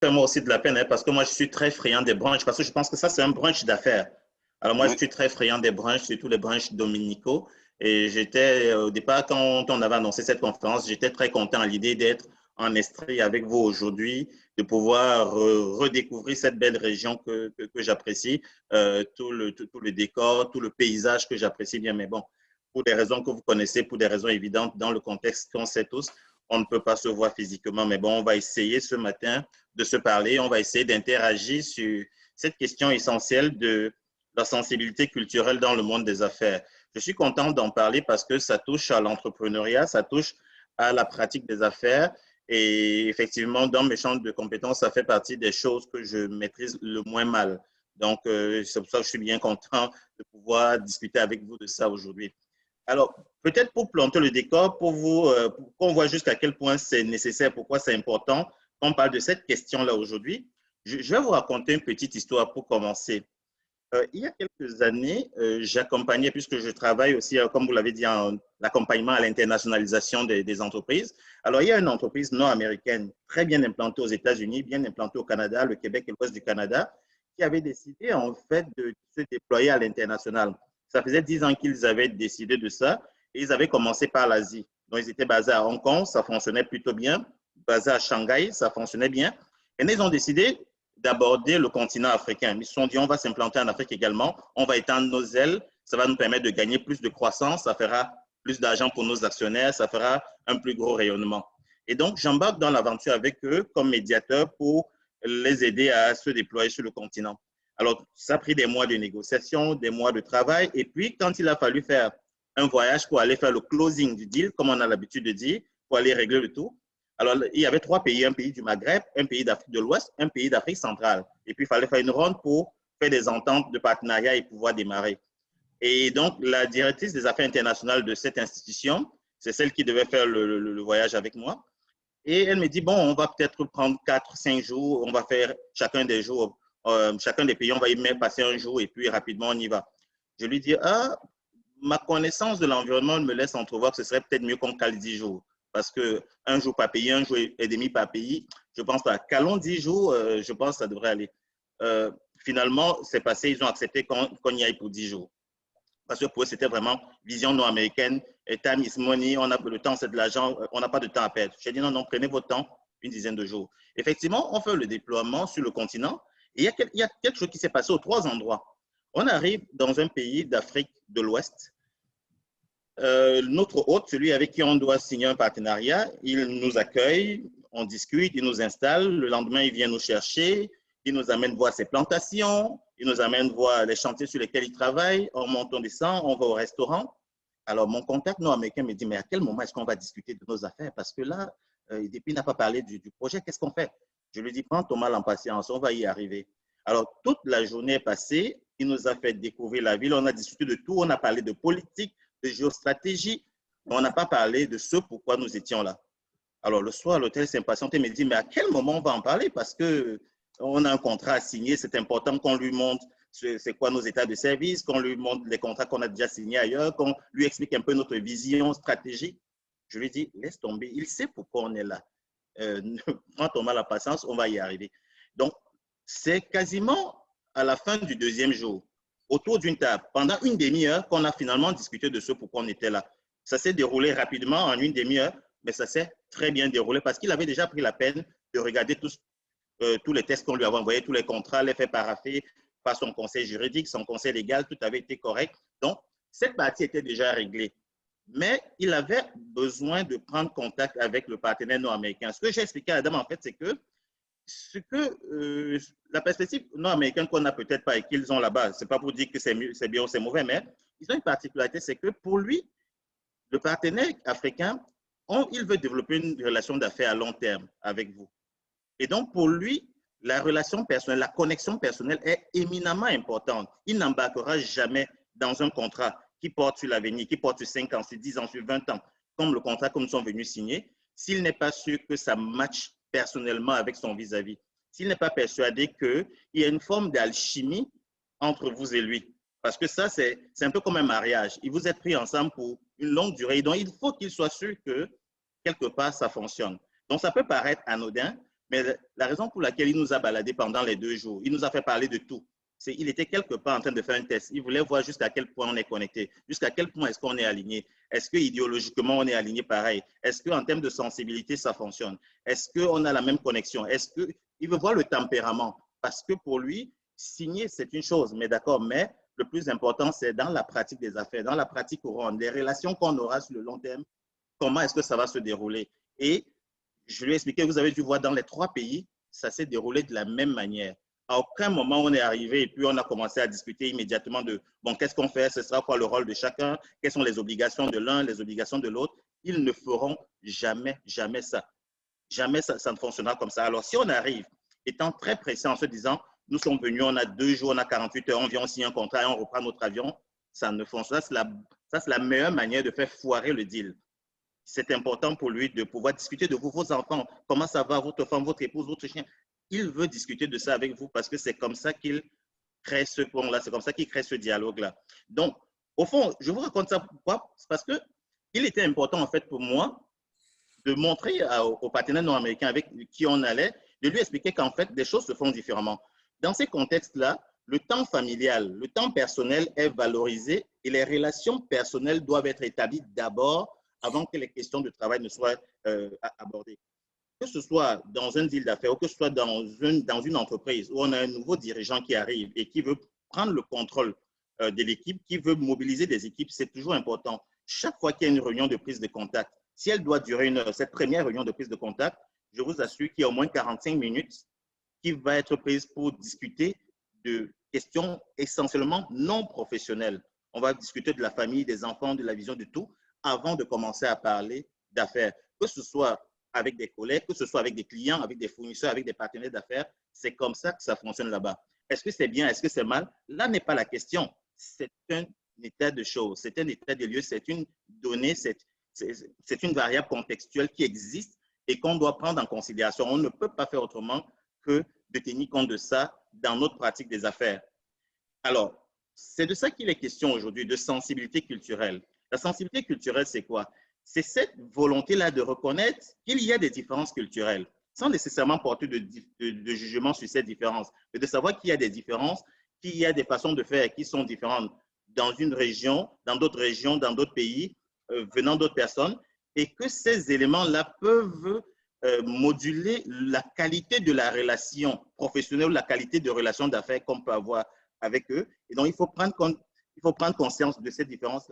Moi aussi de la peine, hein, parce que moi, je suis très friand des brunchs, parce que je pense que ça, c'est un brunch d'affaires. Alors moi, je Oui, suis très friand des brunchs, surtout les brunchs dominicaux. Et j'étais, au départ, quand on avait annoncé cette conférence, j'étais très content à l'idée d'être en Estrie avec vous aujourd'hui, de pouvoir redécouvrir cette belle région que j'apprécie, tout le décor, tout le paysage que j'apprécie bien. Mais bon, pour des raisons que vous connaissez, pour des raisons évidentes, dans le contexte qu'on sait tous, on ne peut pas se voir physiquement. Mais bon, on va essayer ce matin de se parler. On va essayer d'interagir sur cette question essentielle de la sensibilité culturelle dans le monde des affaires. Je suis content d'en parler parce que ça touche à l'entrepreneuriat, ça touche à la pratique des affaires. Et effectivement, dans mes champs de compétences, ça fait partie des choses que je maîtrise le moins mal. Donc, c'est pour ça que je suis bien content de pouvoir discuter avec vous de ça aujourd'hui. Alors, peut-être pour planter le décor, pour vous, pour qu'on voit jusqu'à quel point c'est nécessaire, pourquoi c'est important qu'on parle de cette question-là aujourd'hui, je vais vous raconter une petite histoire pour commencer. Il y a quelques années, j'accompagnais, puisque je travaille aussi, comme vous l'avez dit, en l'accompagnement à l'internationalisation des entreprises. Alors, il y a une entreprise nord-américaine très bien implantée aux États-Unis, bien implantée au Canada, le Québec et l'ouest du Canada, qui avait décidé en fait de se déployer à l'international. Ça faisait 10 ans qu'ils avaient décidé de ça et ils avaient commencé par l'Asie. Donc, ils étaient basés à Hong Kong, ça fonctionnait plutôt bien. Basés à Shanghai, ça fonctionnait bien. Et ils ont décidé d'aborder le continent africain. Ils se sont dit, on va s'implanter en Afrique également, on va étendre nos ailes, ça va nous permettre de gagner plus de croissance, ça fera plus d'argent pour nos actionnaires, ça fera un plus gros rayonnement. Et donc, j'embarque dans l'aventure avec eux comme médiateur pour les aider à se déployer sur le continent. Alors, ça a pris des mois de négociation, des mois de travail, et puis quand il a fallu faire un voyage pour aller faire le closing du deal, comme on a l'habitude de dire, pour aller régler le tout, alors, il y avait 3 pays, un pays du Maghreb, un pays d'Afrique de l'Ouest, un pays d'Afrique centrale. Et puis, il fallait faire une ronde pour faire des ententes de partenariat et pouvoir démarrer. Et donc, la directrice des affaires internationales de cette institution, c'est celle qui devait faire le voyage avec moi. Et elle me dit, bon, on va peut-être prendre 4, 5 jours, on va faire chacun des jours, chacun des pays, on va y même passer un jour et puis rapidement, on y va. Je lui dis, ah, ma connaissance de l'environnement me laisse entrevoir que ce serait peut-être mieux qu'on cale 10 jours. Parce que un jour par pays, un jour et demi par pays, je pense pas. Calons 10 jours, je pense que ça devrait aller. Finalement, c'est passé, ils ont accepté qu'on y aille pour 10 jours. Parce que pour eux, c'était vraiment vision nord-américaine. Time is money, on a le temps, c'est de l'argent, on n'a pas de temps à perdre. J'ai dit non, non, prenez votre temps, une dizaine de jours. Effectivement, on fait le déploiement sur le continent et il y a quelque chose qui s'est passé aux 3 endroits. On arrive dans un pays d'Afrique de l'Ouest. Notre hôte, celui avec qui on doit signer un partenariat, il nous accueille, on discute, il nous installe. Le lendemain, il vient nous chercher, il nous amène voir ses plantations, il nous amène voir les chantiers sur lesquels il travaille. On monte, on descend, on va au restaurant. Alors, mon contact nord-américain me dit, mais à quel moment est-ce qu'on va discuter de nos affaires? Parce que là, depuis, il n'a pas parlé du projet, qu'est-ce qu'on fait? Je lui dis, prends ton mal en patience, on va y arriver. Alors, toute la journée est passée, il nous a fait découvrir la ville, on a discuté de tout, on a parlé de politique, de géostratégie, mais on n'a pas parlé de ce pourquoi nous étions là. Alors, le soir, l'hôtel s'est impatienté et me dit, mais à quel moment on va en parler? Parce qu'on a un contrat à signer, c'est important qu'on lui montre c'est quoi nos états de service, qu'on lui montre les contrats qu'on a déjà signés ailleurs, qu'on lui explique un peu notre vision stratégique. Je lui dis, laisse tomber, il sait pourquoi on est là. Prends ton mal à patience, on va y arriver. Donc, c'est quasiment à la fin du deuxième jour, autour d'une table, pendant une demi-heure, qu'on a finalement discuté de ce pourquoi on était là. Ça s'est déroulé rapidement en une demi-heure, mais ça s'est très bien déroulé parce qu'il avait déjà pris la peine de regarder tous les tests qu'on lui avait envoyés, tous les contrats, les faits paraffés par son conseil juridique, son conseil légal, tout avait été correct. Donc, cette partie était déjà réglée. Mais il avait besoin de prendre contact avec le partenaire nord-américain. Ce que j'ai expliqué à la dame, en fait, c'est que la perspective nord-américaine qu'on n'a peut-être pas et qu'ils ont là-bas, ce n'est pas pour dire que c'est bien ou c'est mauvais, mais ils ont une particularité, c'est que pour lui, le partenaire africain, il veut développer une relation d'affaires à long terme avec vous. Et donc, pour lui, la relation personnelle, la connexion personnelle est éminemment importante. Il n'embarquera jamais dans un contrat qui porte sur l'avenir, qui porte sur 5 ans, sur 10 ans, sur 20 ans, comme le contrat que nous sommes venus signer, s'il n'est pas sûr que ça matche personnellement avec son vis-à-vis, s'il n'est pas persuadé qu'il y a une forme d'alchimie entre vous et lui. Parce que ça, c'est un peu comme un mariage. Ils vous êtes pris ensemble pour une longue durée. Donc, il faut qu'il soit sûr que quelque part, ça fonctionne. Donc, ça peut paraître anodin, Mais la raison pour laquelle il nous a baladé pendant les 2 jours, il nous a fait parler de tout. Il était quelque part en train de faire un test. Il voulait voir jusqu'à quel point on est connecté, jusqu'à quel point est-ce qu'on est aligné. Est-ce que idéologiquement on est aligné pareil? Est-ce qu'en termes de sensibilité, ça fonctionne? Est-ce qu'on a la même connexion? Est-ce qu'il veut voir le tempérament? Parce que pour lui, signer, c'est une chose, mais d'accord, mais le plus important, c'est dans la pratique des affaires, dans la pratique courante, des relations qu'on aura sur le long terme, comment est-ce que ça va se dérouler? Et je lui ai expliqué, vous avez dû voir dans les 3 pays, ça s'est déroulé de la même manière. À aucun moment on est arrivé et puis on a commencé à discuter immédiatement de, bon, qu'est-ce qu'on fait, ce sera quoi le rôle de chacun, quelles sont les obligations de l'un, les obligations de l'autre. Ils ne feront jamais, jamais ça. Jamais ça ne fonctionnera comme ça. Alors si on arrive, étant très pressé en se disant, nous sommes venus, on a 2 jours, on a 48 heures, on vient, on signe un contrat et on reprend notre avion, ça ne fonctionne pas. Ça, c'est la meilleure manière de faire foirer le deal. C'est important pour lui de pouvoir discuter de vous, vos enfants, comment ça va, votre femme, votre épouse, votre chien. Il veut discuter de ça avec vous parce que c'est comme ça qu'il crée ce pont-là, c'est comme ça qu'il crée ce dialogue-là. Donc, au fond, je vous raconte ça pourquoi? C'est parce qu'il était important, en fait, pour moi, de montrer aux partenaires nord-américains avec qui on allait, de lui expliquer qu'en fait, des choses se font différemment. Dans ces contextes-là, le temps familial, le temps personnel est valorisé et les relations personnelles doivent être établies d'abord avant que les questions de travail ne soient abordées. Que ce soit dans un deal d'affaires ou que ce soit dans une entreprise où on a un nouveau dirigeant qui arrive et qui veut prendre le contrôle de l'équipe, qui veut mobiliser des équipes, c'est toujours important. Chaque fois qu'il y a une réunion de prise de contact, si elle doit durer 1 heure, cette première réunion de prise de contact, je vous assure qu'il y a au moins 45 minutes qui va être prise pour discuter de questions essentiellement non professionnelles. On va discuter de la famille, des enfants, de la vision de tout, avant de commencer à parler d'affaires. Que ce soit avec des collègues, que ce soit avec des clients, avec des fournisseurs, avec des partenaires d'affaires, c'est comme ça que ça fonctionne là-bas. Est-ce que c'est bien, est-ce que c'est mal? Là n'est pas la question. C'est un état de choses, c'est un état de lieu, c'est une donnée, c'est une variable contextuelle qui existe et qu'on doit prendre en considération. On ne peut pas faire autrement que de tenir compte de ça dans notre pratique des affaires. Alors, c'est de ça qu'il est question aujourd'hui, de sensibilité culturelle. La sensibilité culturelle, c'est quoi? C'est cette volonté-là de reconnaître qu'il y a des différences culturelles, sans nécessairement porter de jugement sur ces différences, mais de savoir qu'il y a des différences, qu'il y a des façons de faire qui sont différentes dans une région, dans d'autres pays, venant d'autres personnes, et que ces éléments-là peuvent moduler la qualité de la relation professionnelle ou la qualité de relation d'affaires qu'on peut avoir avec eux. Et donc, il faut prendre conscience de ces différences-là.